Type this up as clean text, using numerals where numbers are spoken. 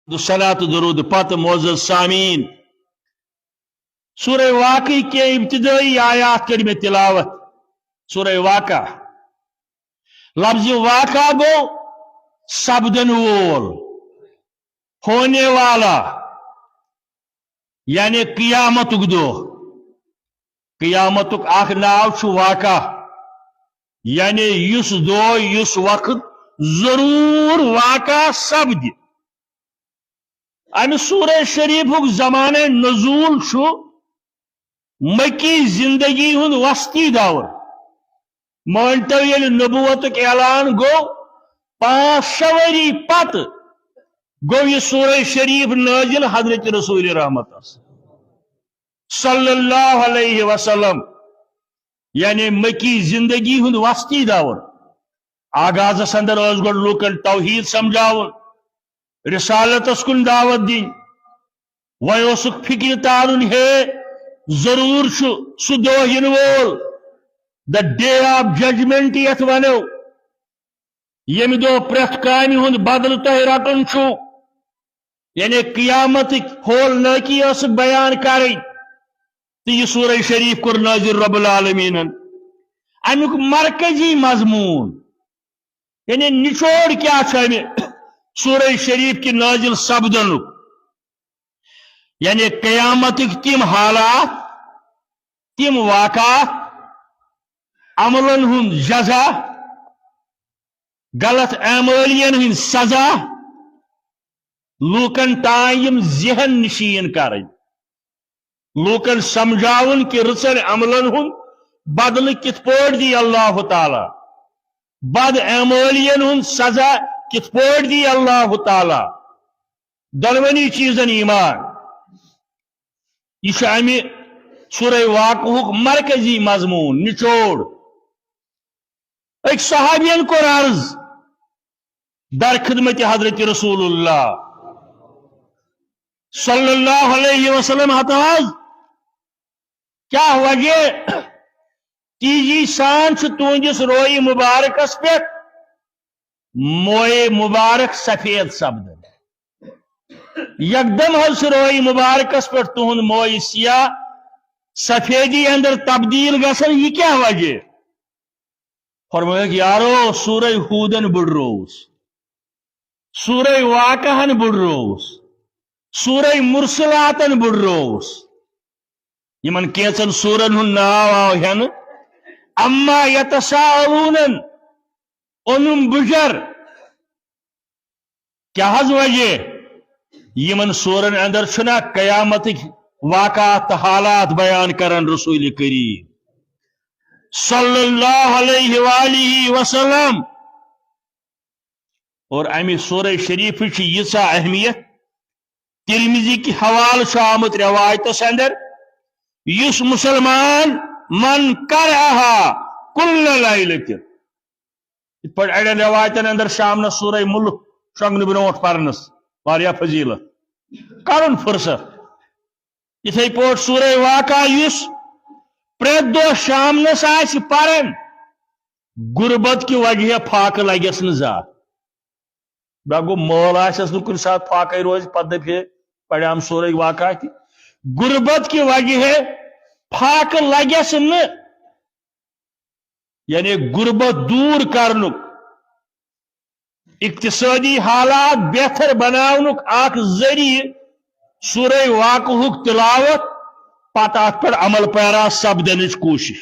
सलात दरूद पत मोअज़्ज़ज़ सामीन सूरह वाक़ई के इब्तिदाई आयात कर में तिलावत। सूरह वाक़ा लफ्ज़ वाक़ा गो सबदन वोल, होने वाला, यानी क़ियामतुक दो। क़ियामतुक आख नाव छु वाक़ा, यानी युस दो युस वक्त जरूर वाक़ा सब्द। अम सूरह शरीफुक ज़माने नज़ूल छु मक्की जिंदगी हुंद वस्ती दौर। मानतो ये नबुवतुक ऐलान गो 500 वरी पत गो ये सूरह शरीफ नाजिल हजरत रसूल रहमत सल्लल्लाहु अलैहि वसल्लम, यानी मक्की जिंदगी हुंद वस्ती दौर। आगाज़ अंदर गो लूकन तौहीद समझावन, रिसालतस कुन दावत दिन, वह फिक्र तारुन है जरूर सु दो इन वोल, द डे ऑफ जजमेंट यथ वनो, यम दो प्रथ कामि हुंद बदल तह रटन छु, यानी क़ियामत होल नकी बयान करें। तो यह सूरह शरीफ कुर नाज़िल रब्बुल आलमीन। अमुक मरकजी मजमून यानी निचोड़ क्या सूरह शरीफ की नाजिल सब्दन, यानी क़यामत तिम हालात, तिम वाक़ात, अमलन हुंद जज़ा, गलत अमलियन हुंद सजा, लूकन तायम ज़हन नशीन कर, लूकन समझावन कि रचन अमलन हुंद बदल कित पोट दी अल्लाह ताला, बद अमलियन हुंद सजा कित पोट दी अल्लाह ताला। दलवनी चीजन ईमान। यह अमि सूरह वाक़हुक मरकजी मजमून निचोड़। एक सहाबियन को अर्ज दर खिदमत हजरत रसूलुल्लाह सल्लल्लाहु अलैहि वसल्लम हताज क्या वजह तीजी शान तुंदिस रोई मुबारकस पे मोए मुबारक सफेद सब्द। यकदम हज रोई मुबारकस पे तुहद मोए सिया सफेदी अंदर तब्दील गसन, यह क्या वजह? फरमाया कि यारो सूरह हूदन बुड़रोस, सूरह वाक़हन बुड़रोस, सूरह मुरसलातन बुड़रोस। यमन केचन सूरन हुन नाव आव हेन अम्मा यतसाअलून ओनुम बुजर। क्या हज वजह? यमन सूरन अंदर छुना क़यामत वाक़ात हालात बयान करन रसूल करीम सल्लल्लाहु अलैहि वसल्लम। और अमि सूरह शरीफ यीसा अहमियत तिरमिजी की हवाल आमुत रवायतस अंदर, युस मुसलमान मन करहा कुल्ल लैलतिन, पर अड़न रवायतन अंदर शामन सूरह मुल्क शंगन ब्रोट परनस वारिया फजीलत करुन फुर्सत। इथे पोट सूरह वाक़ा युस प्रेत दो शामनस आसि परन, गुर्बत की वजह फाक लगस न जात। गो मोल आसस न कुन साथ फाक रोज पद दफे पढ़ाम सूरह वाक़ा। गुर्बत की वजह फाक लगस न, यानी गुर्बत दूर करनुक, इक्तिसादी हालात बेहतर बनावनुक आख जरिए सूरह वाक़हुक तिलावत, पत अत पर अमल पैरा सब्दन कोशिश।